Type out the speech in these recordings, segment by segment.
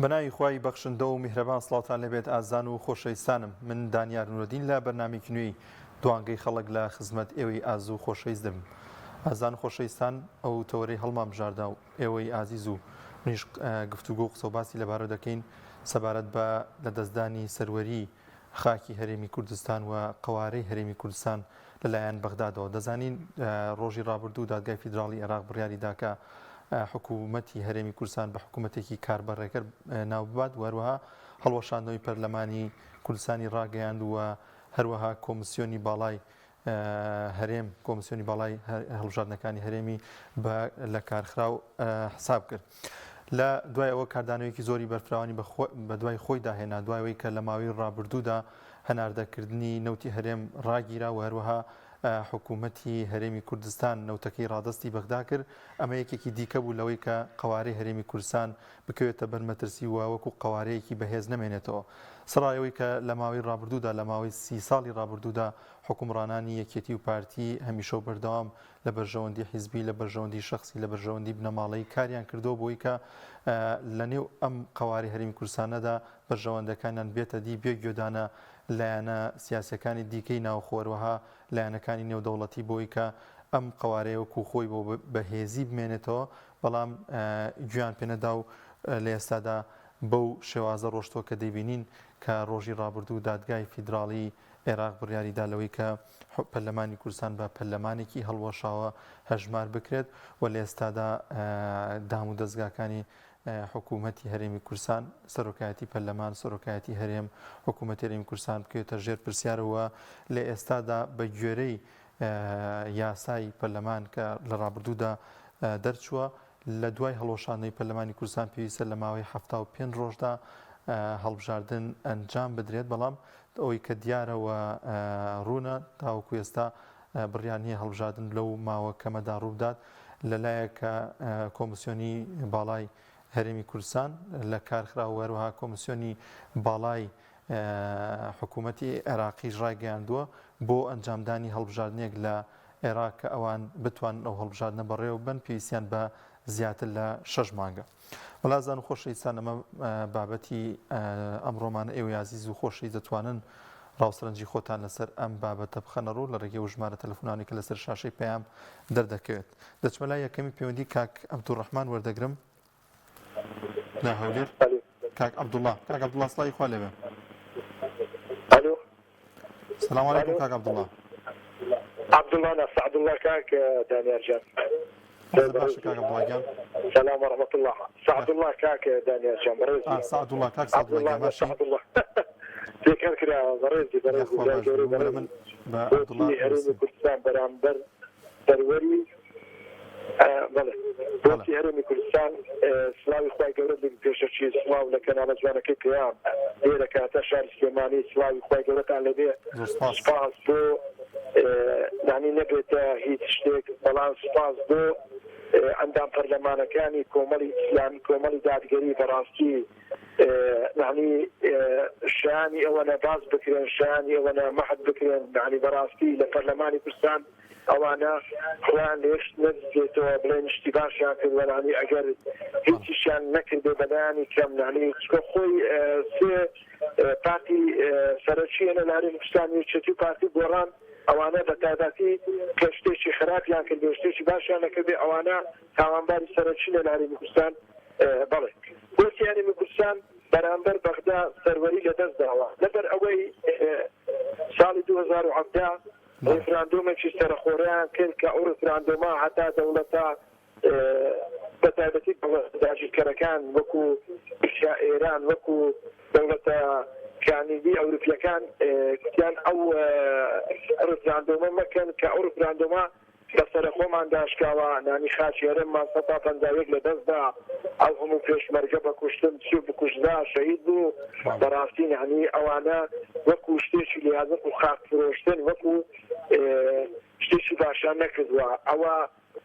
بەناوی خوای بەخشندە و میهرەبان سڵاوتان لەبێت ئازان و خۆشەویستانم. من دانیار نورەدین لە بەرنامێکی نوێی دوانگەی خەڵک لە خزمەت ئێوەی ئازوو خۆشەویست دەبم. ئازان خۆشەویستان ئەو تەوەرەی هەڵمان بژاردا و ئێوەی ئازیز و منیش گفتوگۆ و قسە و باسی لەبارە دەکەین سەبارەت بە لەدەستدانی سەروەری خاکی هەرێمی کوردستان و قەوارەی هەرێمی کوردستان لەلایەن بەغدادەوە. دەزانین ڕۆژی ڕابردوو دادگای فیدراڵی عێراق بڕیاری داکە حکوومەتی هەرێمی کوردستان بە حکوومەتێکی کاربەڕێکەر ناو ببات، وهروەها هەڵوەشاندنەوەی پەرلەمانی کوردستانی ڕاگەیاند و هەروەها کۆمسیۆنی باڵای هەرێم کۆمسیۆنی باڵای هەڵبژاردنەکانی هەرێمی لە کارخراو حساب کرد. لە دوای ئەوە کاردانەوەیەکی زۆری بەرفراوانی بە دوای خۆی داهێنا، دوایەوەی کە لە ماوەی ڕابردوودا هەناردەکردنی نەوتی هەرێم ڕاگیرا و هەروەها حکوومەتی هەرێمی کوردستان نەوتەکەی ڕادستی بەغدا کرد. ئەمە یەکێکی دیکە بوو لەوەی کە قەوارەی هەرێمی کوردستان بکەوێتە بەرمەترسی و وەکو قەوارەیەکی بەهێز نەمێنێتەوە. سڕایەوەی کە لە ماوەی ڕابردوودا لە ماوەی 30 ساڵی ڕابردوودا حکومڕانانی یەکێتی و پارتی هەمیشە و بەردەوام لە بەرژەوەندی حیزبی، لە بەرژەوەندی شەخصی، لە بەرژەوەندی بنەماڵەیی کاریان کردەوە بۆی کە لە نێو ئەم قەوارەی هەرێمی کوردستانەدا بەرژەوەندەکانیان بێتە دی بێگوێدانە لایەنە سیاسەکانی دیکەی ناوخۆوەها لایەنەکانی نێودەوڵەتی بۆی کە ئەم قەوارەیە وەکو خۆی بۆ بەهێزی بمێنێتەوە، بەڵام گویان پێنەدا و لە ئێستادا بەو شێوازە ڕۆشتۆ کە دەیبینین کە ڕۆژی ڕابردوو دادگای فیدراڵی عێراق بڕیاریدا لەوەی کە پەرلەمانی کوردستان بە پەرلەمانێکی هەڵوەشاوە هەژمار بکرێت و لە ئێستادا دام و دەستگاکانی حکوومەتی هەرێمی کوردستان، سەرۆکایەتی پەرلەمان، سەرۆکایەتی هەرێم، حکوومەتی هەرێمی کوردستان بکەوێتە ژێر پرسیارەوە. لە ئێستادا بە گوێرەی یاسای پەرلەمان کە لە ڕابردوودا دەرچووە، لە دوای هەڵۆشانەی پەرلەمانی کوردستان پێویستە لە ماوەی 75 ڕۆژدا هەڵبژاردن ئەنجام بدرێت، بەڵام ئەوەی کە دیارەوە ڕوونە تاوەکو ئێستا بڕیار نییە هەڵبژاردن لەو ماوە کەمەدا ڕوودات لەلایەکە کۆمسیۆنی باڵای هەرێمی کوردستان لە کارخرا و هەروەها کۆمسیۆنی باڵای حکوومەتی عێراقیش ڕایگەیاندووە بۆ ئەنجامدانی هەڵبژاردنێک لە عێراق کە ئەوان بتوان ئەو هەڵبژاردنە بەڕێوە بن، پێویستیان بە زیاتر لە 6 مانگە. وەڵازان و خۆشەویستان، ئەمە بابەتی ئەمڕۆمانە ئێوەی عەزیز و خۆشەویست دەتوانن ڕاوسەرنجی خۆتان لەسەر ئەم بابەتە بخەنە ڕوو لە ڕێگەی ژمارە تەلەفۆنانی کە لەسەر شاشەی پەیام دەردەکەوێت. دەچمە لای یەکەمی پەیوەندی کاک عەبدوڕەحمان وەردەگرم لا هەولێر. کاک عەبدوڵڵا، کاک عەبدوڵڵا سڵاوی خوا لێبێ. الو، سلام علیکم کاک عەبدوڵڵا. عەبدوڵڵا سعدوڵڵا کاک دانیار جان. باشە کاک عەبدوڵڵا گیان. سلام ورحمة الله. سعدوڵڵا کاک دانیار جان بەڕێزی. سعدوڵڵا کاک سعدوڵڵا گیان باشی. تێکەر کرا بەڕێزی من بە عەبدوڵڵا هەرێمی کوردستان بەرامبەر سەروەری بەڵێ بۆچی هەرێمی کوردستان سڵاوی خوای گەورە لێ پێشەچی سڵاو لە کەناڵە جوانەکەی پێیان لێرە کاتە شاری سلێمانی سڵاوی خوای گەورەتان لەبێ. سپاس بۆ یعنی نەبێتە هیچ شتێک، بەڵام سپاس بۆ ئەندام پەرلەمانەکانی کۆمەڵی ئیسلامی، کۆمەڵی دادگەری بەڕاستی یعنی شایانی ئەوەنە باز بکرێن، شایانی ئەوەنە مەحەد بکرێن، یعنی بەڕاستی لە پەرلەمانی کوردستان ئەوانە خوان لێش نەدزێتەوە بڵێن شتی باشیان کردوەنانی ئەگەر هیچیشیان نەکردێ بەلایانی کەم، یعنی خۆی سێ پارتی سەرەکیە لە هەرێمی کوردستان یەکێتی و پارتی گۆڕان، ئەوانە بە تایبەتی کە شتێکی خراپیان کردێ شتێکی باشیان نەکردێ، ئەوانە تاوانباری سەرەکی لە هەرێمی کوردستان. بەڵێ بۆچی هەرێمی کوردستان بەرامبەر بەغدا سەروەری لەدەست داوە لەبەر ئەوەی ساڵی 2017 ڕێفراندۆمێکی سەرخۆڕیان کرد کە ئەو ڕێفراندۆمە هەتا دەوڵەتە بە تایبەتی داگیرکەرەکان وەکو رووسیا، ئێران، وەکو دەوڵەتە کانیدی ئەوروپیەکان کتیان ئەو ڕێفراندۆمە مەکەن کە ئەو ڕێفراندۆمە لە سەرخۆمان داشکاوە، نانی خاچی هەرێممان 151 لەدەستدا، ئەو هەموو پێشمەرگە بە کوشتن چی بکوژدا شەهید بوو. بەڕاستی یعنی ئەوانە وەکو شتێکی لیازم و خاک فرۆشتن وەکو شتێکی باشان نەکردووە. ئەوە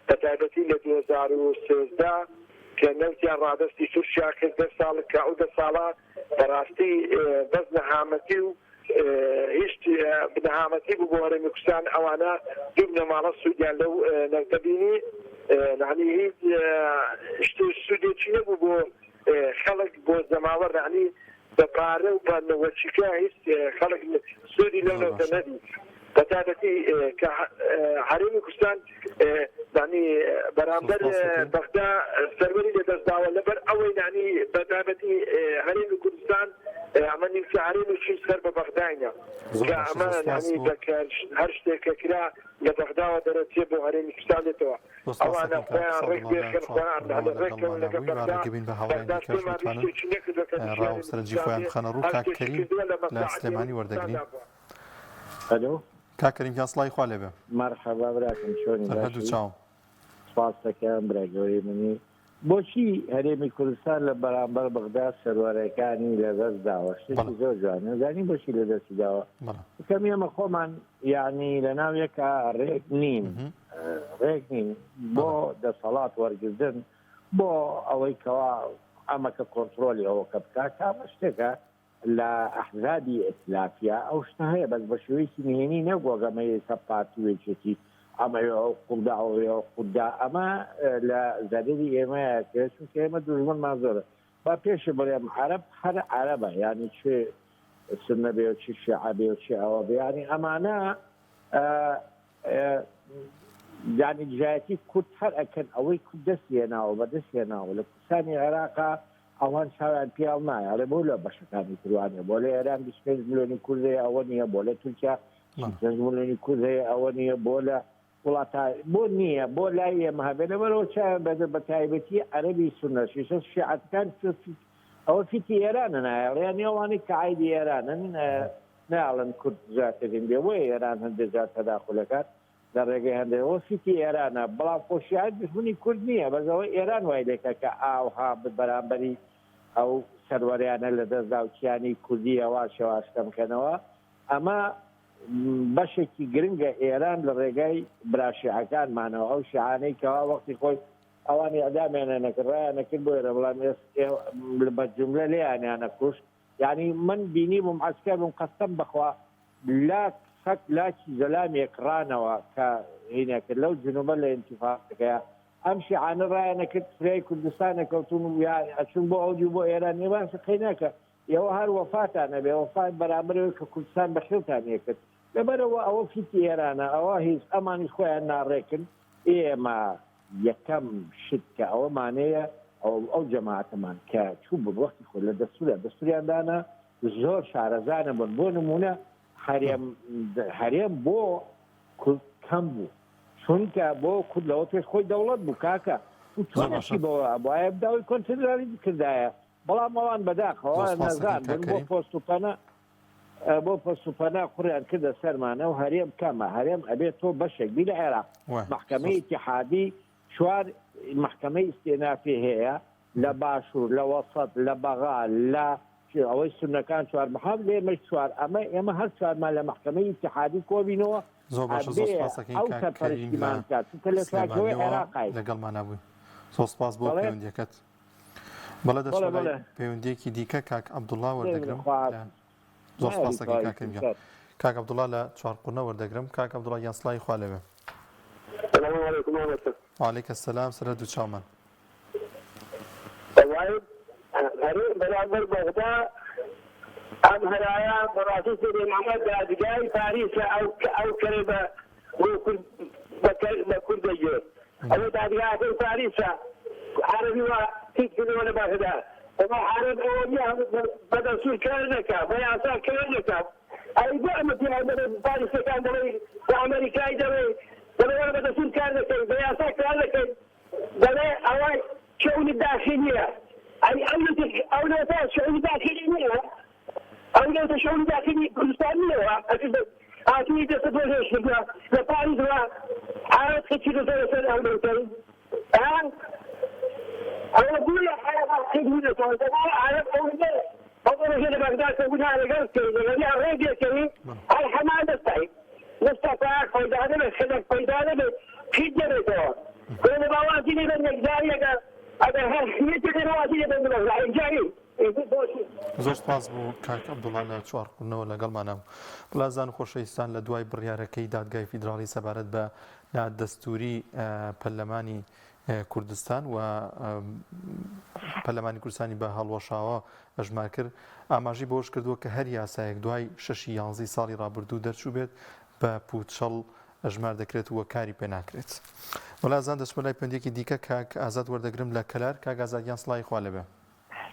بە تایبەتی لە 2013 کە نەوتیان ڕادستی تورکیا کرد 10 ساڵ کە ئەو 10 ساڵە بەڕاستی بەس نەهامەتی و هیچ بنەهامەتی بوو بۆ هەرێمی کوردستان. ئەوانە دوو بنەماڵە سوودیان لەو نەوتەبینی، یعنی هیچ سوودێکی نەبوو بۆ خەڵک بۆ زەماوەڕ ڕانی بە پارە و بە نەوەچیکە هیچ خەڵک سوودی لەو نەوتە نەدی بەتابەتی کە هەرێمی کوردستان ینی بەرامبەر بەغدا سەروەری لەدەستداوە لەبەر ئەوەی ینی بەتابەتی هەرێمی کوردستان ئەمە نیمچە هەرێمێکی سەر بە بەغداینە کە ئەمە ینی هەر شتێکە کرا لە بەغداوە دەرەچێ بۆ هەرێمی کوردستان دێتەوە ئەوانە خۆیان ڕێک بێخێن خۆیان ڕێکەوە لەگە ڕاو سەرنجی خۆیان بخەنە ڕوو کاکەریم لە سلێمانی وەردەگرین. الو کاکەریم گیان سڵای خوا لێبێ. مرحبا براکەم چۆنی هەردوو چاوم. سپاس دەکەم براگەوری منی. بۆچی هەرێمی کوردستان لە بەرامبەر بەغدا سەروەرەکانی لەدەست داوە شتێکی زۆر جوانە زانی بۆچی لەدەستی داوە کەم ئێمە خۆمان یعنی لە ناو یەکە ڕێک نین بۆ دەسەڵات وەرگردن بۆ ئەوەی کەوا ئەمەکە کۆنتترۆلی ئەوە کە بکات کامە شتێکە لە ئەحزابی ئەتلافیا ئەو شتە هەیە بەس بە شێوەیەکی نهێنی نەگۆگەمەیە کە پارتیوێکێتی ئەمە قودا قودا ئەمە لە زەدەری ئێمەیە چونکە ئێمە دوژمنمان زۆرە با پێشە بڵێم عەرەب هەر عەرەبە ینی چێ سنە بێ چی شیعە بێ چی ئەوە بێ ینی ئەمانە ینی جایەتی کورد هەر ئەکەن ئەوەی کورد دەستێناوە بە دەستێناوە لە کوردستانی عێراقا ئەوان چاویان پیاو نایە ئەڵێ بۆ لە بەشەکانی کردوانێ بۆ لە ئێران 25 ملیۆنی کورد هەیە ئەوە نییە بۆ لە تورکیا 5 ملیۆنی کورد هەیە ئەوە نییە بۆ لە بۆ نییە بۆ لای ئێمە هەبێ لەبەرەوە چاویان بە تایبەتی عەرەبی سونەشی شیعەتەکان ئەوە فیتی ئێرانە نایەڵیان ئەوانەی کە عایدی ئێرانن ناڵن کورد زیاترین بێ بۆیە ئێران هەندێک جار تەداخولەکات لە ڕێگەی هەندێکەوە فیتی ئێرانە بەڵام خۆشیات دژمنی کورد نییە بەزەوەی ئێران وای لێکە کە ئاوها بەرامبەری ئەو سەروەریانە لە دەستدا و کیانی کوردی ئەوە شێواشکە بکەنەوە ئەمە بەشێکی گرنگە ئێران لە ڕێگای براشیعەکانمانەوە ئەو شیعانەی کەوا وەختی خۆی ئەوانی ئەدامێنە نەکردڕایانەکرد بۆ ئێرە بەڵام بە جوملە لێیانیانە کوشت یعنی من بینی بووم عەسکەر بووم قەستەم بخوا لاکی زەلامێک ڕانەوە کە هینەکرد لەو جنوبە لە ئینتیفاقەکەیە ئەم شیعانە ڕایانەکرد فرای کوردستانە کەوتون و ئەچون بۆ ئەوجی بۆ ئێران نێوان سقینەکە ئێوە هەر وەفاتانە بێ وەفات بەرامبەرەوە کە کوردستان بەخێوتان یەکرد لەبەرەوە ئەوە فیتی ئێرانە ئەوە هیچ ئەمانی خۆیان ناڕێکن ئێمە یەکەم شت کە ئەوەمانەیە ئەو جەماعەتەمان کە چوو بوون وەختی خۆ لە دەستوریاندانە زۆر شارەزانە بوون بۆ نمونە هەرێم بۆ کورد کەم بوو چونکە بۆ کورد لەوە پێش خۆی دەوڵەت بوو کاکە تۆنەشی بەوە بۆایە بداوی کۆنترۆلی کردایە بەڵام ئەوان بەداخەوە نەزان بۆ پۆستوپەنە بۆ پۆستوپەنە قوڕیان کردە سەرمانە و هەرێم کەمە هەرێم ئەبێت تۆ بەشێک بی لە عێراق محکەمەی ئیتیحادی چوار محکەمەی ئیستێنافی هەیە لە باشوور لە وەسەط لە بەغا لە ئەوەی سونەکان چوار محاب لێمە چوار ئێمە هەر چوارمان لە محکەمەی ئیتیحادی کۆبینەوە ئەو سەرپەرشتیمان کات چونکە لە چاکەوەی عێراقای لەگەڵمان بووی سۆسپاس بۆ پەیوەندیەکەت بەڵێ دەست پەیوەندیەکی دیکە کاک عەبدوڵڵا وەردەگرم زۆر سپاسەکەی کاکەم گیان کاک عەبدوڵڵا لە چوارقورنە وەردەگرم کاک عەبدوڵڵا گیان سڵای خوا لێبێ. وعەلەیکە سەلام سەرە دوو چاومان. بەرامبەر بەغدا ئەم هەرایە بەڕاستی سێدێ محەممەد دادگای پاریسە ئەو کەرێ بە کورد دەگێت ئەوە دادگاکەی پاریسە عەرەبی وە هیچ کردەوە لە بەغدا ئەمە عەرەب ئەوە نییە بە دەستوور کار نەکا بە یاسا کار نەکا ئەی بۆ ئەمە پیاوەرە پاریسەکان دەڵێ بە ئەمریکای دەڵێ وەرە بە دەستوور کار نەکەی بە یاسا کار نەکەی دەڵێ ئەوە شەونی داخلیە أو لو شؤون داخلية أو لو شؤون داخلية كردستانية أكيد تدورش لباريس عارف كتير زي أو لو تاني أو أقول كتير زي عارف أقول كده بقدر أقول على جالس كده يعني الراديو كده الحمادة تاعي نستطيع فايدة هذا خدك فايدة هذا كتير ده كل ما واجيني من الجارية زۆر سپاس بوو کاک عەبدوڵڵا لە چوارقورنەوە لەگەڵمانە بڵازان خۆشەویستان لە دوای بڕیارەکەی دادگای فیدراڵی سەبارەت بە لە دەستوری پەرلەمانی کوردستان و پەرلەمانی کوردستانی بە هەڵوەشاوە ئەژمار کرد ئاماژی بۆش کردووە کە هەر یاسایەک دوای 6 ساڵی ڕابردوو دەرچوو بێت بە پوتشەڵ ئەژمار دەکرێت وە کاری پێ ناکرێت. وەڵازان دەچمە لای پندێکی دیکە کاک ئازاد وەردەگرم لە کەلار کاک ئازادیان سڵای خوا لەبێ.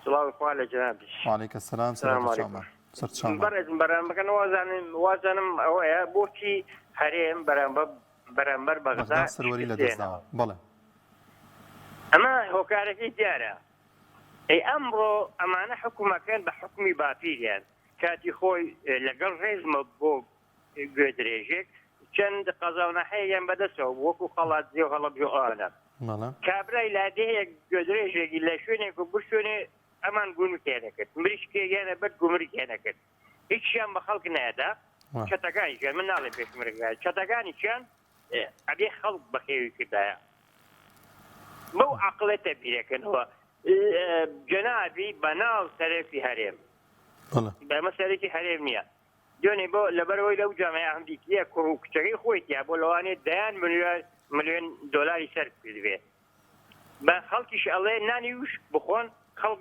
سڵاو خوا لە جەنابی. وعەلەیکە سەلام سەرچاومان. بەڕێزم بەرامبەکەن وازانم ئەوەیە بۆچی هەرێم بەرامبەر بەغدا سەروەری لە دەستداوە. بەڵێ. ئەمە هۆکارەکەی دیارە. ئەمڕۆ ئەمانە حکوومەکەن بە حکومی باپیریان کاتی خۆی لەگەڵ ڕێزمە بۆ گوێدرێژێک چەند قەزاونەحەیەیان بەدەستەوە وەکو خەڵات جێ هەڵە بێئانە. کابرای لادەیەک گوێدرێژێکی لە شوێنێک و بر شوێنێ ئەمان گومرکێنەکرد مریشکێگەیانە بەر گومرکێنەکرد هیچیان بە خەڵک نایدا چەتەکانیشیان من ناڵێ پێشمرگای چەتەکانیشیان ئەبێ خەڵک بەخێوی کردایە بەو عەقڵێتە بیرەکەنەوە جەنابی بەناو سەرێکی هەرێم بە مەسەرێکی هەرێم نییە دوێنێ بۆ لەبەرەوەی لەو جامعە ئەمریکیە کوڕ و کچەکەی خۆیتیا بۆ لەوانێت دەیان ملیۆن دۆلاری سەر کردوێ بە خەڵکیش ئەڵێ نانی وش بخۆن خەڵک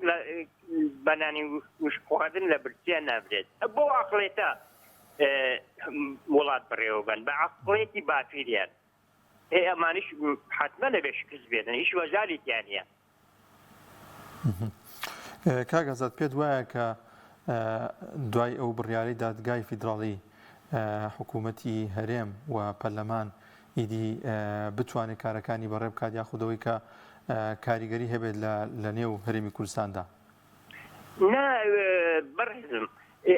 بە نانی وش خواردن لە برسیان نابرێت بۆ عەقڵێتە وڵات بڕێوە بن بە عەقڵێتی باپیریان ئەمانش حتممە لەبێ شکست بێنن هیچ وەزاریتیان نییە. کاک ئازاد پێت وایە کە دوای ئەو بڕیاری دادگای فیدراڵی حکوومەتی هەرێم و پەرلەمان ئیدی بتوانێت کارەکانی بەڕێ بکات یاخودەوەی کە کاریگەری هەبێت لە نێو هەرێمی کوردستاندا؟ بەڕێزم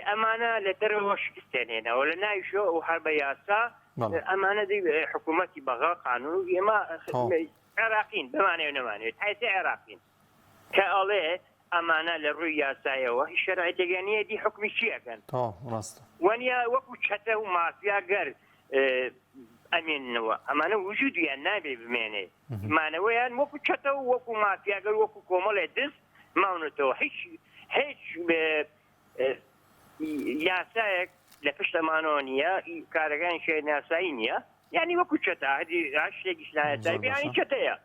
ئەمانە لە دەرەوە شکستێنێنەوە لە ناویشەوە و هەر بە یاسا ئەمانە حکوومەتی بەغا قانون ئێمە عێراقین بمانێ نەمانێت هەیسێ عێراقین کە ئەڵێ ئەمانە لە ڕووی یاسایەوە هیچ شەرایطێکیانە دی حکمی چیەکەن وەنیا وەکو چەتە و مافیا گەر ئەمێننەوە ئەمانە وجودیان نابێ بمێنێ مانەوەیان وەکو چەتە و وەکو مافیاگەر وەکو کۆمەڵێ دەست ماونەتەوە هیچ یاسایەک لە پشت ئەمانەوە نییە کارەکانی شێن یاسایی نییە یعنی وەکو چەتە شتێکیش نایەتای بیانی چەتەیە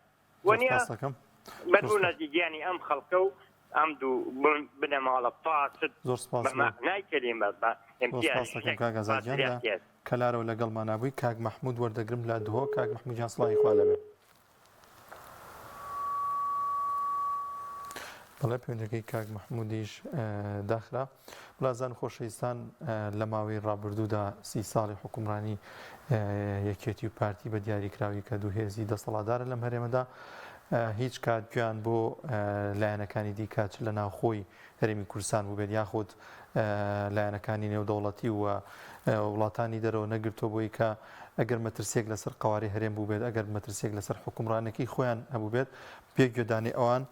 وەنیا بەربوو نەزیگیانی ئەم خەڵکە و ئەم دوو بنەماڵە پاست نایکەلێمە بە ئەمتیازەکەم کاک ئازادیان کەلارەوە لەگەڵمان نابووی کاک مەحموود وەردەگرم لە دوهۆ کاک مەحموودیان سڵاوی خوا لەبێ. بەڵێ پەیوەندەکەی کاک مەحموودیش داخرا. بڵازان خۆشەویستان لە ماوەی ڕابردوودا 30 ساڵی حکومڕانی یەکێتی و پارتی بە دیاریکراوی کە دوو هێزی دەسەڵاتدارە لەم هەرێمەدا هیچ کات گویان بۆ لایەنەکانی دیکات لە ناوخۆی هەرێمی کوردستان بوو بێت یاخود لایەنەکانی نێودەوڵەتی و وڵاتانی دەرەوە نەگرتۆ بۆی کە ئەگەر مەترسێک لەسەر قواری هەرێم بوو بێت ئەگەر مەترسێک لەسەر حکومڕانێکی خۆیان هەبوو بێت پێگوێدانی ئەوان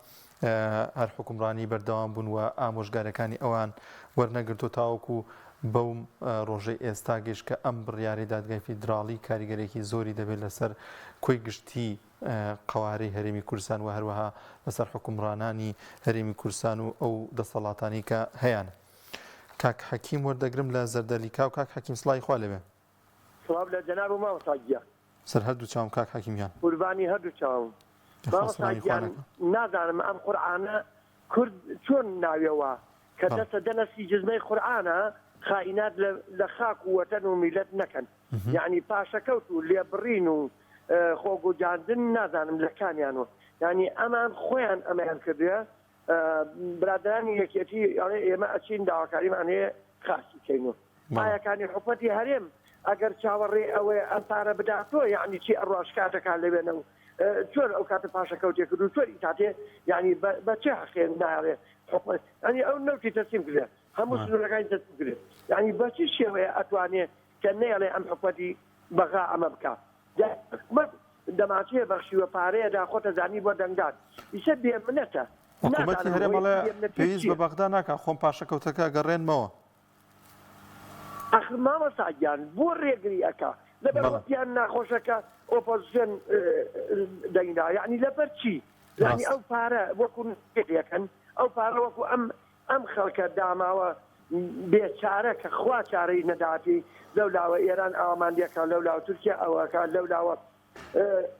هەر حکومڕانی بەردەوام بوون و ئامۆژگارەکانی ئەوان وەرنەگرتۆ تاوەکو بەو ڕۆژەی ئێستا گەشت کە ئەم بڕیاری دادگای فیدراڵی کاریگەرێکی زۆری دەبێت لەسەر کۆی گشتی قوارەی هەرێمی کوردستان و هەروەها لەسەر حکومڕانانی هەرێمی کوردستان و ئەو دەسەڵاتانی کە هەیەن. کاک حەکیم وەردەگرم لە زەردەلیکا و کاک حەکیم سڵای خوا لەبێ. سڵاو لە جەناب و مامۆستاگیان سەر هەردوو چاوم کاک حەکیمیان قوربانی هەردوو چاوم مامۆستاگیان نازانم ئەم قورئانە کورد چۆن ناویەوە کە دەستە دەنەسی جزمەی قورئانە خائینات لە خاک و وەتەن و میلەت نەکەن یعنی پاشەکەوت و لێبڕین و خۆگوجاندن نازانم لەکانیانەوە یعنی ئەمان خۆیان ئەمەیان کردووە برادرانی یەکێتی ئێمە ئەچین داواکاریمان هەیە خاسی کەینەوە ئایەکانی حکومەتی هەرێم ئەگەر چاوەڕێ ئەوەیە ئەم پارە بداتۆ یعنی چی ئەڕۆژ کاتەکان لەوێنەوە چۆن ئەو کاتە پاشەکەوتێ کرد و چۆن ئیتاتێ یعنی بە چه حەقێن ناڵێ حکومەت ینی ئەو نەوتی تەسلیم کردێ هەموو سنوورەکانی تەسلیم کردێ یعنی بەچی شێوەیە ئەتوانێت کە نەیەڵێ ئەم حکومەتی بەغا ئەمە بکات حکومەت دەماچەیە بەخشیوە پارەیەدا خۆتە زانی بۆ دەنگات ئیسە بێمنەتە حکومەتی هەرێمەڵێ پێویست بە بەغدا ناکە خۆم پاشەکەوتەکە گەڕێنمەوە ئەخر مامۆستاگیان بۆ ڕێگری ئەکا لەبەرپیان ناخۆشەکە ئۆپۆزیسیۆن دەینا یعنی لەبەر چی یعنی ئەو پارە وەکو نەکەن ئەو پارە وەکو ئەم خەڵکە داماوە بێچارە کە خوا چارەی نەداتی لەولاوە ئێران ئاماندیەکە لەولاوە تورکیا ئەوەکە لەولاوە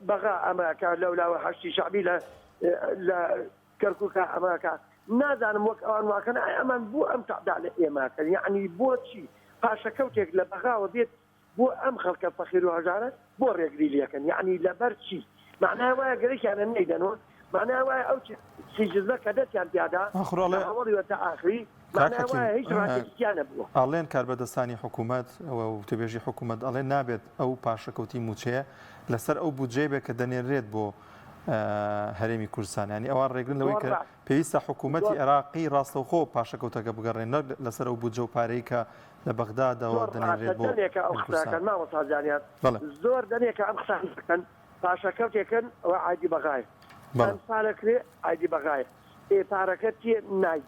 بغا أماكا لولا وحشتي شعبي لا كركوكا أماكا نازانم وەک ئەوان واکەن ئەمان بۆ ئەم تعدا لە ئێماکەن یعنی بۆچی پاشەکەوتێک لە بەغاوە بێت بۆ ئەم خەڵکە فەخیر و هەژارە بۆ ڕێگری لەکەن یعنی لەبەر چی معنای وایە گەرەکیانە نەیدەنەوە معنای وایە ئەو سیجزە کە دەستیان پیادا هەوڵیوەتە ئاخری معنای وایە هیچ ڕاکێکیانە بووە ئاڵێن کاربەدەستانی حکوومەت و توێژی حکوومەت ئەڵێن نابێت ئەو پاشەکەوتی موچەیە لەسەر ئەو بودجێ بێ کە دەنێرێت بۆ هەرێمی کوردستان ینی ئەوان ڕێگرن لەوەی کە پێویستە حکوومەتی عێراقی ڕاستەوخۆ پاشەکەوتەکە بگەڕێن لەسەر ئەو بودجە و پارەی کە لە بەغدادەوە دەنێرێت بۆ ماوەسازانیان زۆر دەنێکە ئەم قسانەکەن پاشەکەوتێکن ئەوە عادی بەغایە ئەم ساڵەکرێ عادی بەغایە پارەکە تێ نای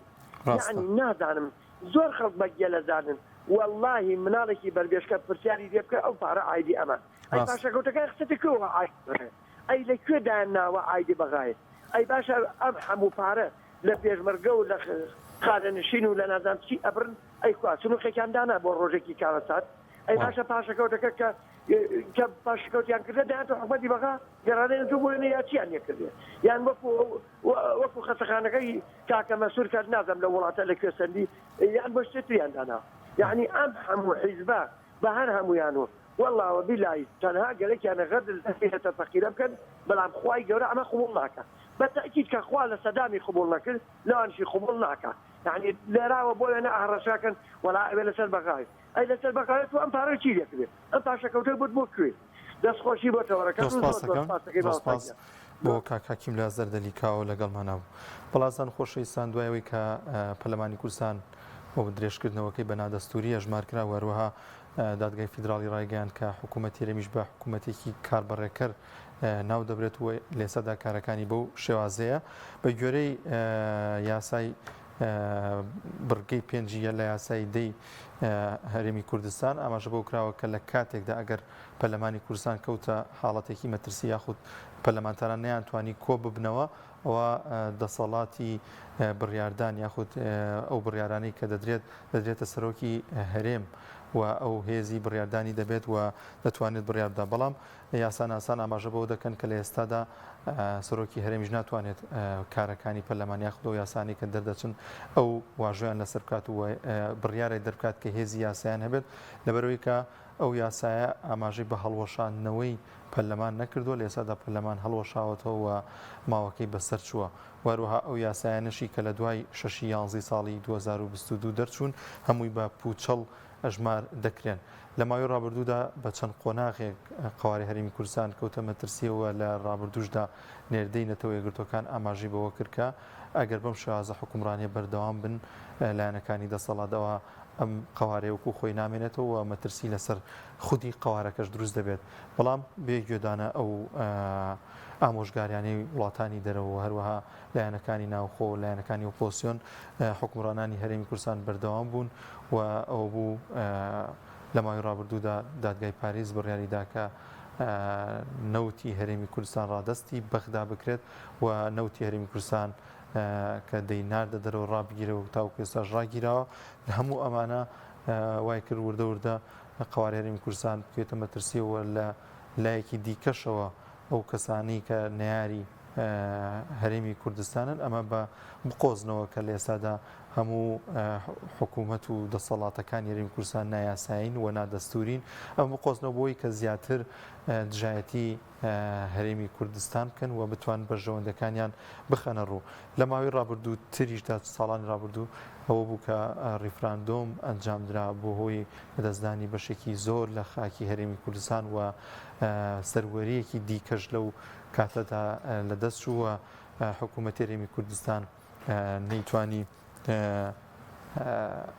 یعنی نازانم زۆر خەڵک بەگیە لەزانن واللهی مناڵێکی بەربێشکە پرسیاری لێ بکە ئەو پارە عادی ئەمان ئەی پاشەکەوتەکە قسەتەکەەوە ئەی لەکوێدایان ناوە عادی بەغایە ئەی باشە ئەم هەموو پارە لە پێشمەرگە و لە خانەنشین و لە نازان چی ئەبرن ئەی کوچنوخێکیان دانا بۆ ڕۆژێکی کارەسات ئەی باشە پاشەکەوتەکە کە پاشەکەوتیان کردە داهاتە حکومەتی بەغا گەڕانێن دوو بۆ یاچیان یەکردێ یان وەکو خەسەخانەکەی کاکە مەسوور کرد نازەم لە وڵاتە لە کوێسەندی یان بۆ شتێتیان دانا یعنی ئەم هەموو حیزبە بە هەر هەمویانەوە والله وبالله تنها قالك انا غد فيها تفكير يمكن بلعب خواي جورا انا قبول ناكا بالتاكيد كخوال صدامي قبول ناكل لا انشي قبول ناكا يعني لا راو بو انا اهرشاكن ولا ولا سلبغاي اي لا سلبغاي تو ام بارو تشي لك انت شكوت بوكوي داس خوشي بو تورك دوست بۆ کاکاکیم لە زەردەلیکاوە لەگەڵمانە بوو بەڵازان خۆشەویستان دوایەوەی کە پەرلەمانی کوردستان بۆ درێژکردنەوەکەی بە نادەستوری هەژمار کرا وەروەها دادگای فیدراڵی ڕایگەیاند کە حکوومەتی هەرێمیش بە حکوومەتێکی کاربڕێکەر ناو دەبرێت و لێسەدا کارەکانی بەو شێوازەیە بە گوێرەی یاسای بڕگەی پێنجیە لە یاسای دەی هەرێمی کوردستان ئاماژە بۆ کراوە کە لە کاتێکدا ئەگەر پەرلەمانی کوردستان کەوتە حاڵەتێکی مەترسی یاخود پەرلەمانتاران نەیانتوانی کۆ ببنەوە ئەوە دەسەڵاتی بڕیاردان یاخود ئەو بڕیارانەی کە دەدرێتە سەرۆکی هەرێم و ئەو هێزی بڕیاردانی دەبێت و دەتوانێت بڕیاردا بەڵام یاسان ئاسان ئاماژە بەوە دەکەن کە لە ئێستادا سەرۆکی هەرێمیش ناتوانێت کارەکانی پەرلەمانی یاخود ئەو یاسانی کە دەردەچن ئەو واژۆیان لەسەر بکات و بڕیارێک دەرکات کە هێزی یاسایان هەبێت لەبەرەوەی کە ئەو یاسایە ئاماژەی بە هەڵوەشاندنەوەی پەرلەمان نەکردووە لە ئێستادا پەرلەمان هەڵوەشاوەتەوە و ماوەکەی بەسەر چووە وەروەها ئەو یاسایانەشی کە لە دوای 6 ساڵی 2022 دەرچوون هەمووی بە پوچەڵ ئەژمار دەکرێن لە ماوەی ڕابردوودا بە چەند قۆناغێک قواری هەرێمی کوردستان کەوتە مەترسیەوە لە ڕابردووشدا نێردەی نەتەوە یەکگرتوەکان ئاماژەی بەوە کرد کە ئەگەر بەم شێوازە حکومڕانیە بەردەوام بن لایەنەکانی دەسەڵاتەوە ئەم قوارێ وەکو خۆی نامێنێتەوە مەترسی لەسەر خودی قوارەکەش دروست دەبێت بەڵام بێگوێدانە ئەو ئامۆژگاریانەی وڵاتانی دەرەوە هەروەها لایەنەکانی ناوخۆ لایەنەکانی ئۆپۆزیسیۆن حکومڕانانی هەرێمی کوردستان بەردەوام بوون و ئەو بوو لە ماوەی ڕابردوودا دادگای پاریس بڕیاریدا کە نەوتی هەرێمی کوردستان ڕادستی بەغدا بکرێت و نەوتی هەرێمی کوردستان کە دەیناردە دەرەوە ڕابگیرە و تاوکو ئێستاش ڕاگیراوە لە هەموو ئەمانە وای کرد وردە وردە قواری هەرێمی کوردستان بکوێتە مەترسیەوە لە لایەکی دیکەشەوە ئەو کەسانی کە نەیاری هەرێمی کوردستانن ئەمە بە بقۆزنەوە کە لە ئێستادا هەموو حکوومەت و دەسەڵاتەکان هەرێمی کوردستان نایاساین و نادەستورین ئەم بقۆزنەوە بۆی کە زیاتر دژایەتی هەرێمی کوردستان بکەن و بتوان بەرژەوەندەکانیان بخەنە ڕوو لە ماوەی ڕابردوو تریشدا ساڵانی ڕابردوو ئەوە بوو کە ریفراندۆم ئەنجامدرا بۆ هۆی بەدەستدانی بەشێکی زۆر لە خاکی هەرێمی کوردستان و سەروەریەکی دیکەش لەو کاتەدا لەدەست چووە حکوومەتی هەرێمی کوردستان نەیتوانی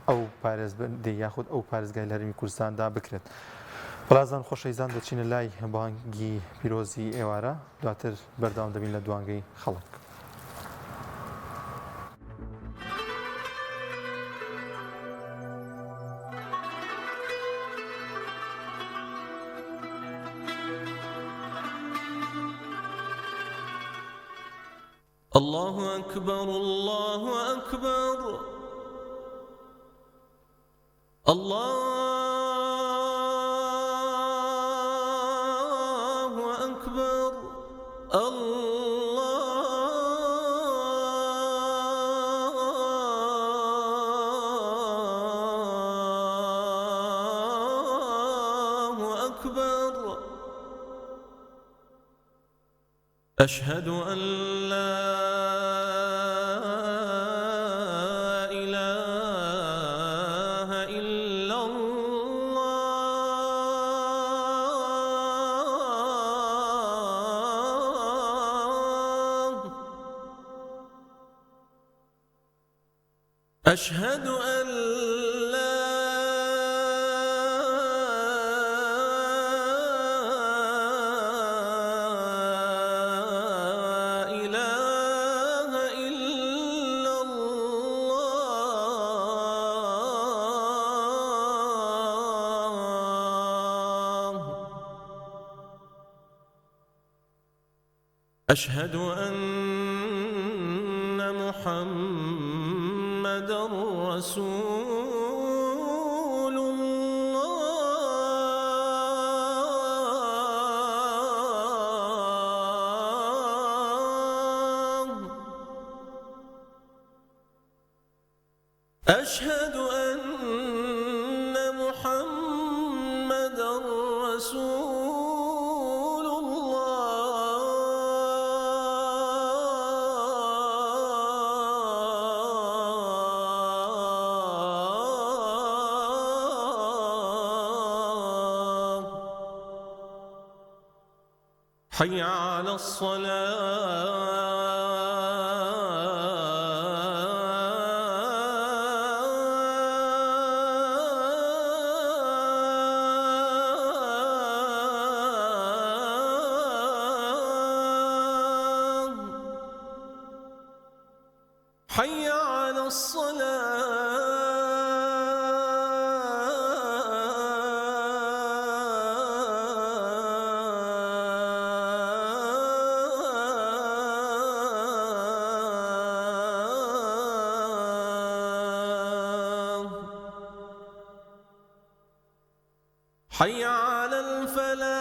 ئەو پارێزبندی یاخود ئەو پارێزگای لە هەرێمی کوردستاندا بکرێت بەڵازان خۆشەویستان دەچینە لای بانگی پیرۆزی ئێوارە دواتر بەردەوام دەبین لە دوانگەی خەڵک الله أكبر الله أكبر الله أكبر الله أكبر أشهد أن لا إله إلا الله أشهد أن لا إله إلا الله أشهد أن محمدًا رسول الله أشهد أن محمدًا رسول الله حي على الصلاة حي على الصلاة حي على الفلاح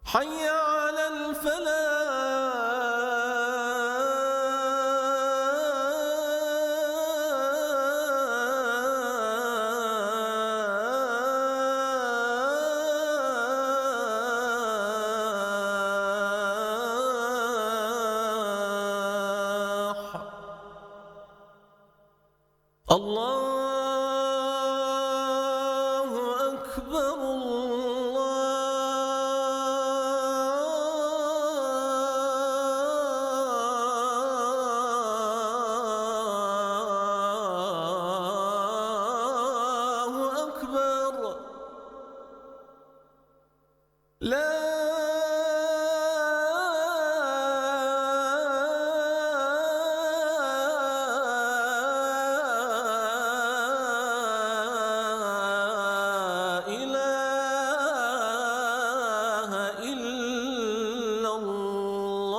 حي على الفلاح الله أكبر الله أكبر لا إله إلا الله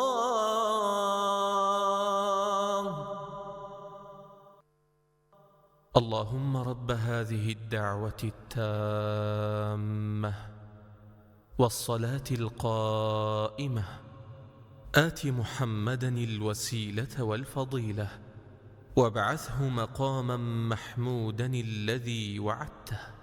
اللهم رب هذه الدعوة التامة والصلاة القائمة آت محمدا الوسيلة والفضيلة وابعثه مقاما محمودا الذي وعدته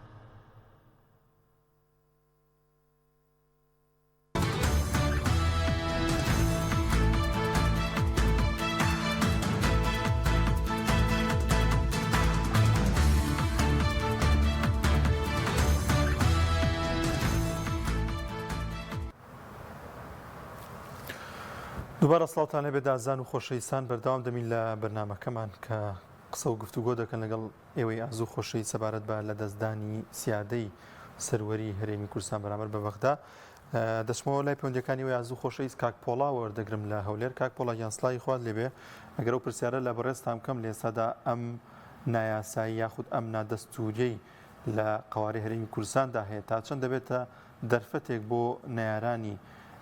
دووبارە سڵاوتان لەبێت ئازان و خۆشەویستان بەردەوام دەمین لە بەرنامەکەمان کە قسە و گفتوگۆ دەکەن لەگەڵ ئێوەی ئازوو خۆشەویست سەبارەت بە لە دەستدانی سیادەی سەروەری هەرێمی کوردستان بەرامبەر بە بەغدا دەچمەوە لای پەیوەندیەکانی ئێوەی ئازوو خۆشەویست کاک پۆڵا وەردەگرم لە هەولێر. کاک پۆڵا گیانسڵای خوارد لێبێ ئەگەر ئەو پرسیارە لە بەڕێستان بکەم لە ئێستادا ئەم نایاسایی یاخود ئەم نادەستوریەی لە قوارەی هەرێمی کوردستاندا هەیە تا چەند دەبێتە دەرفەتێک بۆ نەیارانی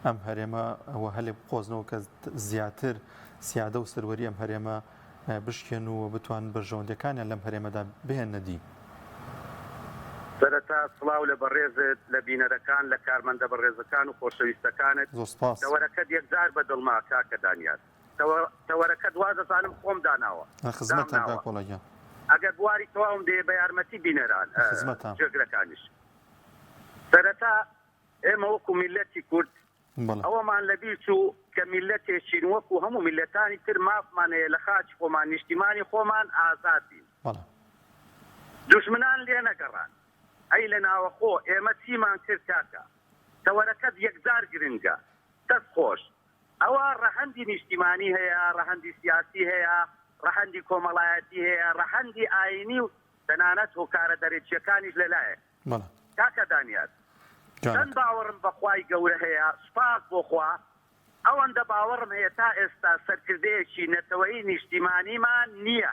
ئەم هەرێمە ئەوە هەلێ بقۆزنەوە کە زیاتر سیادە و سەروەری ئەم هەرێمە بشکێن و بتوان بەرژەوەندەکانیان لەم هەرێمەدا بهێنە دی. سەرەتا سڵاو لە بەڕێزت لە بینەرەکان لە کارمەندە بەڕێزەکان و خۆشەویستەکانت. تەوەرەکەت یەکجار بە دڵما کاکە دانیار. تەوەرەکەت وا دەزانم خۆم داناوە. خزمەتتان کاک وڵاگیان. ئەگەر بواری تەواوم دێ بە یارمەتی بینەران جێگرەکانیش. سەرەتا ئێمە وەکو میلەتی کورد ئەوەمان لەبیر چوو کە میلەتێکین وەکو هەموو میلەتانی تر مافمانەیە لە خاچی خۆمان نیشتیمانی خۆمان ئازاد بین. دوژمنان لێ نەگەڕان. ئەی لە ناوەخۆ ئێمە چیمان کرد کاکە تەوەرەکەت یەکجار گرنگە دەست خۆش ئەوە ڕەهەندی نیشتیمانی هەیە ڕەهەندی سیاسی هەیە ڕەهەندی کۆمەڵایەتی هەیە ڕەهەندی ئاینی و تەنانەت هۆکارە دەرێچیەکانیش لەلایە کاکە دانیار چەند باوەڕم بەخوای گەورە هەیە سوپاس بۆ خوا ئەوەندە باوەڕم هەیە تا ئێستا سەرکردەیەکی نەتەوەیی نیشتیمانیمان نییە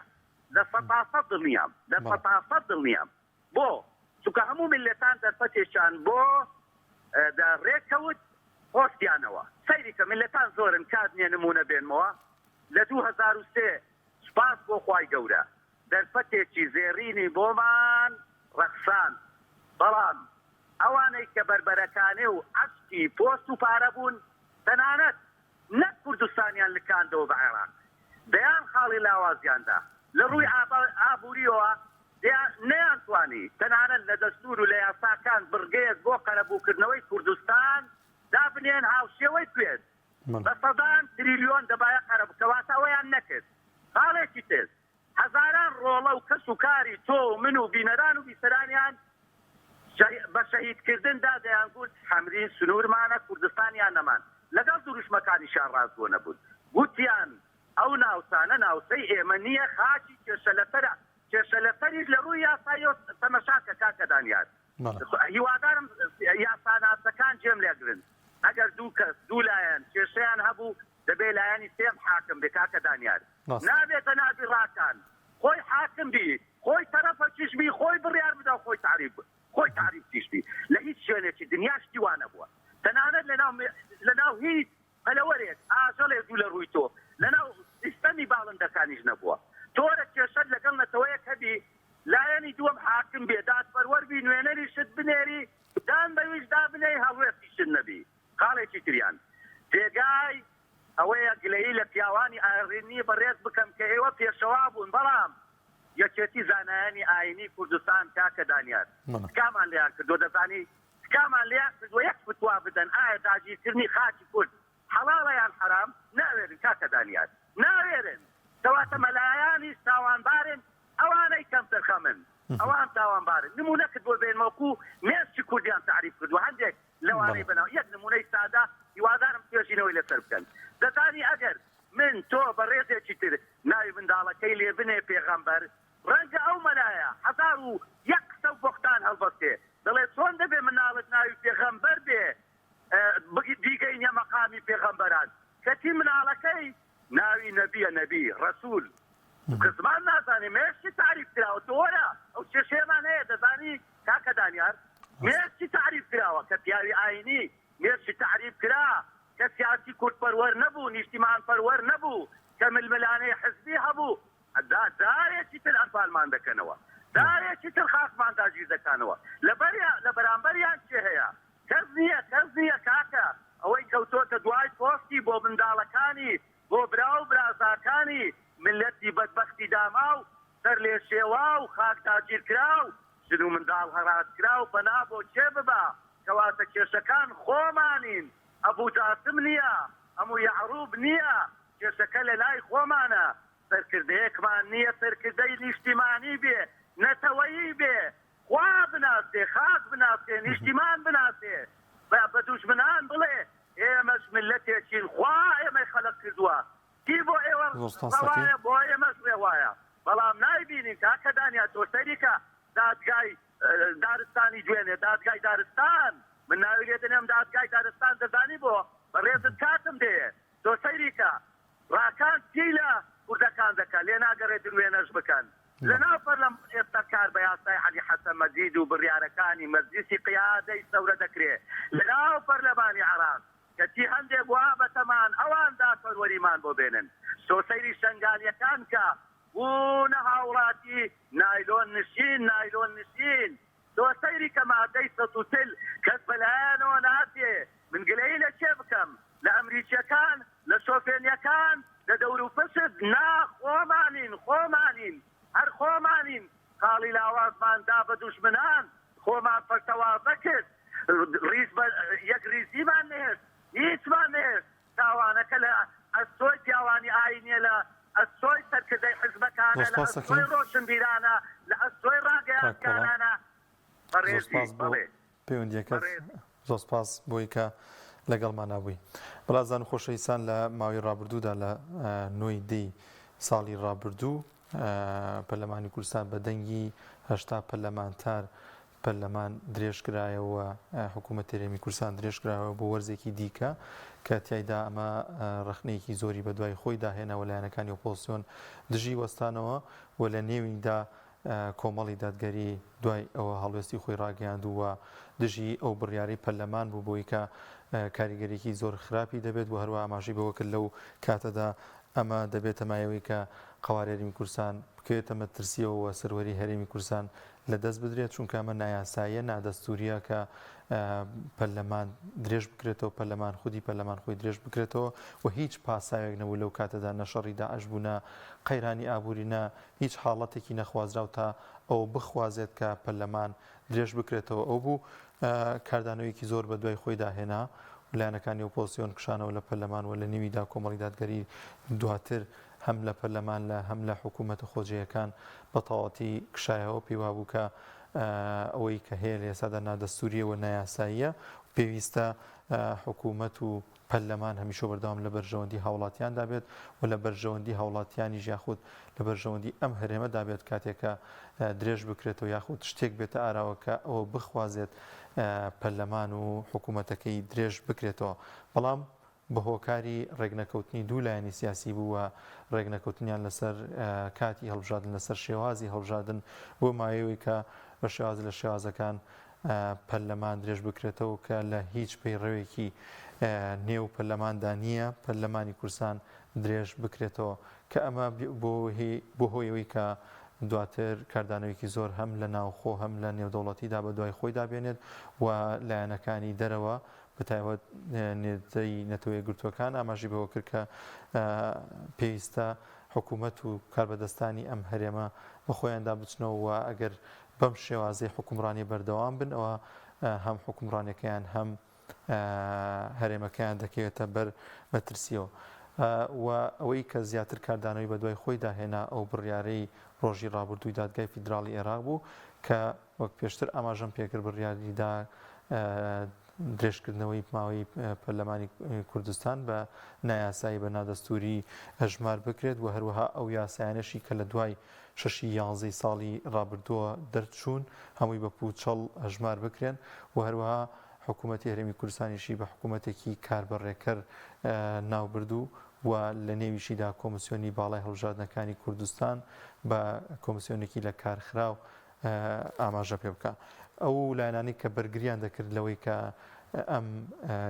لە سەتاسەد دڵنیام لە سەتاسەد دڵنیام بۆ چونکە هەموو میلەتان دەرفەتێکیان بۆ ڕێکەوت خۆستیانەوە سەیری کە میلەتان زۆرن کات نییە نمونە بێنمەوە لە 2003 سوپاس بۆ خوای گەورە دەرفەتێکی زێڕینی بۆمان ڕەخسان بەڵام ئەوانەی کە بربەرەکانێ و عەشقی پۆست و پارە بوون تەنانەت نەک کوردستانیان لکاندەوە بە عێراق دەیان خاڵی لاوازیاندا لە ڕووی ئابووریەوە نەیانتوانی تەنانەت لە دەستور و لە یاساکان بڕگەیەک بۆ قەرەبووکردنەوەی کوردستان دابنێن هاوشێوەی کوێت بە سەدان تریلیۆن دەبایە قەرەبکەواتە ئەوەیان نەکرد خاڵێکی تر هەزاران ڕۆڵە و کەس و کاری تۆ و من و بینەران و بیسەرانیان بە شەهیدکردندا دەیانگوت حەمرین سنوورمانە کوردستانیان نەمان لەگەڵ دروشمەکانیشان ڕاست بۆ نەبوون گوتیان ئەو ناوچانە ناوچەی ئێمە نییە خاچی کێشەلەسەرە کێشەلەسەریش لە ڕووی یاسایی تەمەشاکە کاکە دانیار هیوادارم یاساناسەکان جێم لێگرن ئەگەر دوو کەس دوو لایەن کێشەیان هەبوو دەبێ لایەنی سێم حاکم بێ کاکە دانیار نابێتە نابی ڕاکان خۆی حاکم بی خۆی تەرەفەکیش بی خۆی بڕیار بدا و خۆی تعریف تیشبی لە هیچ شوێنێکی دنیا شتی وانە بووە تەنانەت لەناو هیچ هەلەوەرێک ئاژەڵێ دوو لە ڕووی تۆ لەناو سیستەمی باڵندەکانیش نەبووە تۆرە کێشەت لەگەڵ نەتەوەیەک هەبی لایەنی دووەم حاکم بێ دادپەروەر بی نوێنەری شت بنێری دان بەویش دابنێی هەڵوێستی شت نەبی خاڵێکی تریان تێگای ئەوەیە گلەیی لە پیاوانی ئاڕێنی بەڕێز بکەم کە ئێوە پێشەوا بوون بەڵام یەکێتی زانایانی ئاینی کوردستان کاکە دانیار تکامان لێیان کردو دەزانی تکامان لێیان کردووە یەک فتوا بدەن ئایا داگیرکردنی خاکی کورد حەڵاڵە یان حەرام ناوێرن کاکە دانیار ناوێرن کەواتە مەلایانی تاوانبارن ئەوانەی کەم تەرخەمن ئەوان تاوانبارن نمونەکرد بۆ بێنمەوەکو مێرچی کوردیان تعریف کردووە هەندێک لەوانەی بەناو یەک نمونەی سادا هیوادارم توێژینەوەی لەسەر بکەن دەزانی ئەگەر من تۆ بە ڕێزێکی تر ناوی منداڵەکەی لێ بنێ پێغەمبەر ڕەنگە ئەو مەلایە 1100 بۆختان هەڵبەستێ دەڵێ چۆن دەبێ مناڵت ناوی پێغەمبەر بێ دیگەینە مەقامی پێغەمبەران کەتی مناڵەکەی ناوی نەبیە نەبی ڕەسوول کەسمان نازانێ مێرچی تعریف کراوە تۆرە ئەو کێشەیەمان هەیە دەزانی کاکە دانیار مێرچی تعریف کراوە کە پیاوی ئاینی مێرچی تعریف کرا کە سیاسی کورتپەروەر نەبوو نیشتیمان پەروەر نەبوو کە ململانەی حزبی هەبوو دارێکی تر ئەنفالمان دەکەنەوە دارێکی تر خاکمان داگیر دەکەنەوە لە بەرامبەریان چێ هەیە کەس نییە کاکە ئەوەی کەوتۆتە دوای پۆستی بۆ منداڵەکانی بۆ برا و برازاکانی ملەتی بەدبەختی داما و سەر لێ شێوا و خاک داگیر کرا و ژن و منداڵ هەڕات کرا و پەنا بۆ چێ ببا کەواتە کێشەکان خۆمانین ئەبوو جاسم نییە ئەموو یعروب نییە کێشەکە لە لای خۆمانە سەرکردەیەکمان نییە سەرکردەی نیشتیمانی بێ نەتەوەیی بێ خوا بناسێ خاک بناسێ نیشتیمان بناسێ بە دوژمنان بڵێ ئێمەش ملەتێکین خوا ئێمەی خەلق کردووە کی بۆ ئێوە ڕەوایە بۆ ئێمەش ڕێوایە بەڵام نایبینین کاکە دانیا تۆ سەریکە دادگای دارستانی دوێنێ دادگای دارستان من ناوی لێ دەنێم دادگای دارستان دەزانی بۆ بەڕێزت کاتم دێ تۆ سەیریکە ڕاکان چی لە کوردەکان دەکەن لێ ناگەڕێت دوێنەش بکەن لەناو پەرلەم ئێستا کار بە یاسای عەلی حەسەن مەجید و بڕیارەکانی مەجلیسی قیادەی سەورە دەکرێت لەناو پەرلەمانی عێراق کەچی هەندێک وا بەتەمان ئەواندا سەروەریمان بۆ بێنن سۆسەیری شنگالیەکان کە بوونە هاوڵاتی نایلۆن نشین سۆسەیری کە مادەی 130 کەس بەلایەنەوە ناتێ من گلەیی لە چێ بکەم لە ئەمریکیەکان لە شۆفێنیەکان لە دەور و پشت خۆمانین هەر خۆمانین خاڵی لاوازمان دا بە دوژمنان خۆمان پەرتەوازە کرد یەک ریزیمان نێست هیچمان نێست تاوانەکە لە ئەسۆی پیاوانی ئاینیە لە ئەسۆی سەرکردەی حزبەکانە لە ئەسۆی ڕۆشنبیرانە لە ئەسۆی ڕاگەیانکارانە پەیوەندیەکەت زۆر سپاس بۆی کە لەگەڵمان نبووی بەڵازان و خۆشەویستان لە ماوەی ڕابردوودا لە 9 دی ساڵی ڕابردوو پەرلەمانی کوردستان بە دەنگی 80 پەرلەمانتار پەرلەمان درێژکرایەوە حکوومەت هەرێمی کوردستان درێژکراوە بۆ وەرزێکی دیکە کە تیایدا ئەمە ڕخنەیەکی زۆری بە دوای خۆی داهێنەوە لایەنەکانی ئۆپۆزیسیۆن دژی وەستانەوە و لە نێویدا کۆمەڵی دادگەری دوای ئەوە هەڵوێستی خۆی ڕاگەیاندووە دژی ئەو بڕیارەی پەرلەمان بوو بۆی کە کاریگەریەکی زۆر خراپی دەبێت و هەروە ئاماژەی بەوە کرد لەو کاتەدا ئەمە دەبێتە مایەوەی کە قەواری هەرێمی کوردستان بکەوێتە مەترسیەوە سەروەری هەرێمی کوردستان لەدەست بدرێت چونکە ئەمە نایاساییە نادەستوریە کە پەرلەمان درێژ بکرێتەوە پەرلەمان خودی پەرلەمان خۆی درێژ بکرێتەوە و هیچ پاساوێک نەبوو لەو کاتەدا نەشەڕی داعش بوونە قەیرانی ئابوورینە هیچ حاڵەتێکی نەخوازراو تا ئەو بخوازێت کە پەرلەمان درێژ بکرێتەوە ئەو بوو کاردانەوەیەکی زۆر بە دوای خۆی داهێنا لایەنەکانی ئۆپۆزیسیۆن کشانەوە لە پەرلەمان و لە نێویدا کۆمەڵی دادگەری دواتر هەم لە پەرلەمان لە هەم لە حکوومەتە خۆجیەکان بە تەواوەتی کشایەوە پێیوا بوو کە ئەوەی کە هەیە لە ئێستادا نادەستوریەوە نایاساییە پێویستە حکوومەت و پەرلەمان هەمیشە بەردەوام لە بەرژەوەندی هاوڵاتیاندا بێت و لە بەرژەوەندی هاوڵاتیانی یاخود لە بەرژەوەندی ئەم هەرێمەدا بێت کاتێکە درێژ بکرێتەوە یاخود شتێک بێتە ئاراوەکە ئەوە بخوازێت پەرلەمان و حکوومەتەکەی درێژ بکرێتەوە بەڵام بە هۆکاری ڕێگنەکەوتنی دوو لایەنی سیاسی بووە ڕێگنەکەوتنیان لەسەر کاتی هەڵبژاردن لەسەر شێوازی هەڵبژاردن بۆ مایەوەی کە بە شێواز لە شێوازەکان پەرلەمان درێژ بکرێتەوە کە لە هیچ پەیڕەوێکی نێو پەرلەماندا نییە پەرلەمانی کوردستان درێژ بکرێتەوە کە ئەمە بۆ هۆیەوەی کە دواتر کاردانەوەیکی زۆر هەم لە ناوخۆ هەم لە نێودەوڵەتیدا بە دوای خۆی دابێنێت و لایەنەکانی دەرەوە بەتایبەت نێردەی نەتەوە یەکگرتووەکان ئاماژی بەوە کرد کە پێویستە حکوومەت و کاربەدەستانی ئەم هەرێمە بە خۆیاندا بچنەوە و ئەگەر بەم شێوازەی حکومڕانی بەردەوام بن ئەوە هەم حکومڕانەکەیان هەم هەرێمەکەیان دەکەوێتە بەر مەترسیەوە و ئەوەی کە زیاتر کاردانەوەی بە دوای خۆی داهێنا ئەو بڕیارەی ڕۆژی ڕابردووی دادگای فیدراڵی عێراق بوو کە وەک پێشتر ئاماژەم پێکرد بڕیاریدا درێژکردنەوەی ماوەی پەرلەمانی کوردستان بە نایاسایی بە نادەستوری هەژمار بکرێت و هەروەها ئەو یاسایانەشی کە لە دوای 6 ساڵی ڕابردووە دەرچوون هەمووی بە پوچەڵ هەژمار بکرێن و هەروەها حکوومەتی هەرێمی کوردستانیشی بە حکوومەتێکی کاربەڕێکەر ناوبردوو و لە نێویشیدا کۆمسیۆنی باڵای هەڵبژاردنەکانی کوردستان بە کۆمسیۆنێکی لە کارخراو ئاماژە پێ بکە ئەو لایەنانی کە بەرگریان دەکرد لەوەی کە ئەم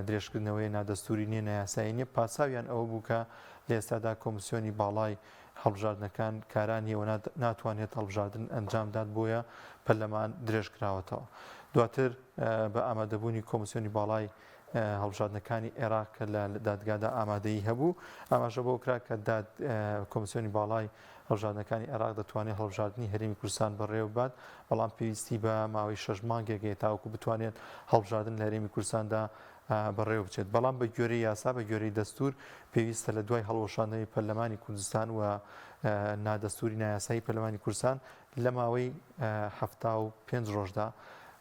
درێژکردنەوەی نادەستوری نیە نایاسایی نیە پاساویان ئەوە بوو کە لە ئێستادا کۆمسیۆنی باڵای هەڵبژاردنەکان کارانیەوە ناتوانێت هەڵبژاردن ئەنجامدات بۆیە پەرلەمان درێژ کراوەتەوە دواتر بە ئامادەبوونی کۆمسیۆنی باڵای هەڵبژاردنەکانی عێراق کە لە دادگادا ئامادەیی هەبوو ئاماژە بۆ کرا کە کۆمسیۆنی باڵای هەڵبژاردنەکانی عێراق دەتوانێت هەڵبژاردننی هەرێمی کوردستان بەڕێوە بات بەڵام پێویستی بە ماوەی 6 مانگێک تاوەکو بتوانێت هەڵبژاردن لە هەرێمی کوردستاندا بەڕێوە بچێت بەڵام بە گوێرەی یاسا بە گوێرەی دەستور پێویستە لە دوای هەڵوەشاندنەوەی پەرلەمانی کوردستان و نادەستوری نایاسایی پەرلەمانی کوردستان لە ماوەی 75 ڕۆژدا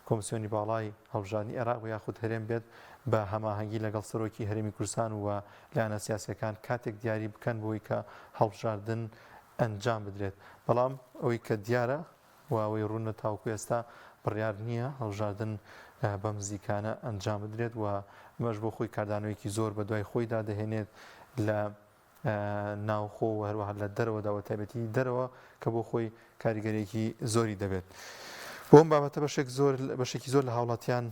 کۆمسیۆنی باڵای هەڵبژاردننی عێراق و یاخود هەرێم بێت بە هەماهەنگی لەگەڵ سەرۆکی هەرێمی کوردستان و لایەنە سیاسیەکان کاتێک دیاری بکەن بۆی کە هەڵبژاردن ئەنجام بدرێت بەڵام ئەوەی کە دیارە و ئەوەی ڕوونە تاوکو ئێستا بڕیار نییە هەڵبژاردن بەم نزیکانە ئەنجام بدرێت و ئەمەش بۆ خۆی کاردانەوەیکی زۆر بە دوای خۆیدا دەهێنێت لە ناوخۆ و هەروەها لە دەرەوەدا و تایبەتی دەرەوە کە بۆ خۆی کاریگەرێکی زۆری دەبێت بۆم بابەتە بەشێکی زۆر لە هاوڵاتیان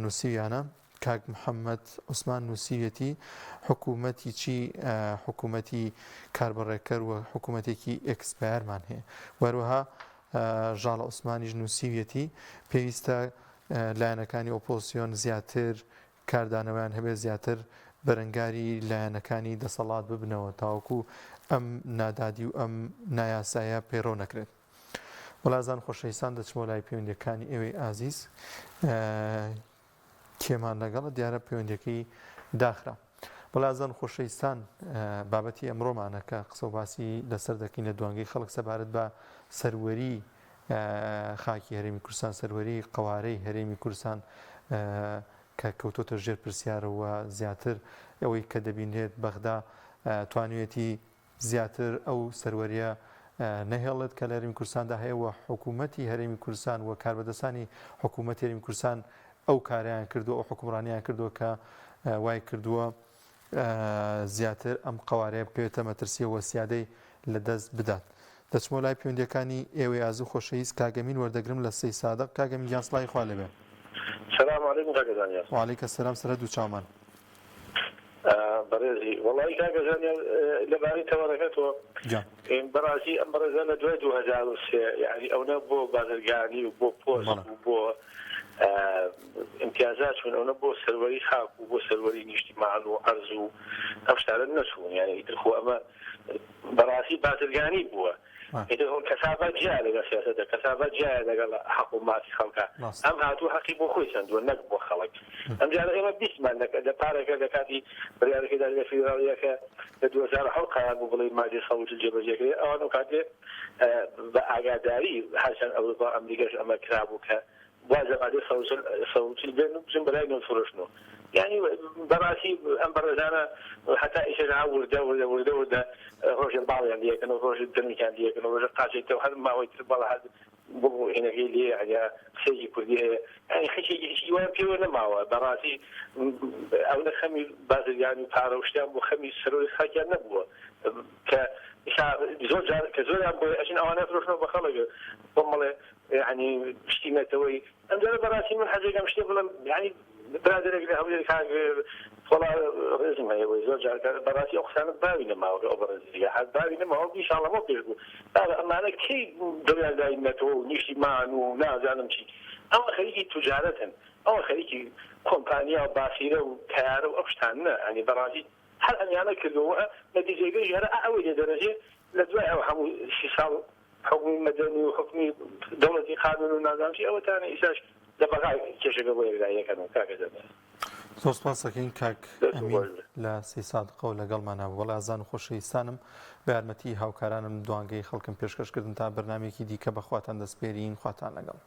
نووسیویانە کاک محەممەد عوسمان نووسیوێتی حکوومەتی چی حکوومەتی کاربڕێکەر و حکوومەتێکی ئەکسپایرمان هەیە وەروەها ژاڵە عوسمانیش نووسیوێتی پێویستە لایەنەکانی ئۆپۆزیۆن زیاتر کاردانەوەیان هەبێت زیاتر بەرەنگاری لایەنەکانی دەسەڵات ببنەوە تاوەکو ئەم نادادی و ئەم نایاسایە پەیڕۆ نەکرێت. وەڵازان خۆشەویستان دەچمەوە لای پەیوەندیەکانی ئێوەی ئازیز کێمان لەگەڵە دیارە پەیوەندیەکەی داخرا. وەڵازان خۆشەویستان بابەتی ئەمڕۆمانە کە قسە و باسی لەسەر دەکەین لە دوانگەی خەڵک سەبارەت بە سەروەری خاکی هەرێمی کوردستان سەروەری قەوارەی هەرێمی کوردستان کە کەوتۆتە ژێر پرسیارەوە زیاتر ئەوەی کە دەبینێت بەغدا توانوێتی زیاتر ئەو سەروەریە نەهێڵێت کە لە هەرێمی کوردستاندا هەیە و حکوومەتی هەرێمی کوردستان و کاربەدەستانی حکوومەتی هەرێمی کوردستان ئەو کاریان کردو ئەو حکومڕانیان کردووە کە وای کردووە زیاتر ئەم قەوارەیە بکەوێتە مەترسیە وە سیادەی لەدەست بدات. دەچمەوە لای پەیوەندیەکانی ئێوەی ئازوو خۆشەویست کاگەمین وەردەگرم لە سەی سادق کاگەمین گیان سڵای خوا لەبێ. سلام علیکم کاکە زانیار. وعلیکە سەلام سەرە دوو چاومان. بەڕێزی وەڵی کاکە زانیار لەبارەی تەوەرەکەتەوە بەڕاستی ئەم بەڕێزە لە دوای 2003 یعنی ئەوە بۆ بازرگانی و بۆ پۆست و بۆ امتیازات چون ئەوە بۆ سەروەری خاک و بۆ سەروەری نیشتیمان و عەرز و ئەم شتانە نەچوون یعنی ئیتر خۆ ئەمە بەڕاستی بازرگانی بووە کەسابەت جیایە لەگەڵ سیاسەتە کەسابەت جیایە لەگەڵ حەق و ماسی خەڵکە ئەم هاتوو حەقی بۆ خۆی چەندووە نەک بۆ خەڵک ئەم جارە ئێمە بیستمان لە پارێکە لە کاتی بڕیارەکەیدا لە فیدراڵیەکە لە 2010 قەرار بوو بڵێ مادی خەڵکی جێبەجێکرێ ئەوانە کاتێ بە ئاگاداری هەرچەند ئەوروپا ئەمریکاش ئەمە کرابوو کە وازە مادی خەڵکی بێن و بچن بەلای نۆفرۆشتنەوە يعني براسي ام برزانا حتى ايش ورده روج البعض يعني كانوا روج الدنيا كان دي كانوا روج قاعد هذا ما هو يتبع هذا بو هنا لي يعني شيء كل يعني شيء وين ولا ما هو براسي او خمي بعض يعني باروشتان وخمي سرور خاجه نبوه ك زوج كزوج عشان انا فروشنا بخلق ضمله يعني اشتينا توي انا براسي من حاجه مش يعني برادرك له هولي كان والله رزم هي وزوج براسي اقسام باوي ما هو برازيليا حد باوي ما هو ان شاء الله ما بيقول اما انا كي دولة دائما تو نشتي معه ناس انا مشي اما خليكي تجارة او خليكي كومبانيا باسيره وكار وابشتان يعني برازيل هل اني انا كلوها نتيجه جهه اول درجه لدواء او حمو شيصال حكم مدني وحكم دولة قانون ونظام شيء او ثاني اساس زۆر سپاس دەکەین کاک ئەمین لە سەی سادقە و لەگەڵمانە وەڵازان و خۆشەویستانم بە یارمەتی هاوکارانم دوانگەی خەڵکم پێشکەشکردن تا بەرنامێکی دیکە بەخواتان دەسپێرین خواتان لەگەڵ.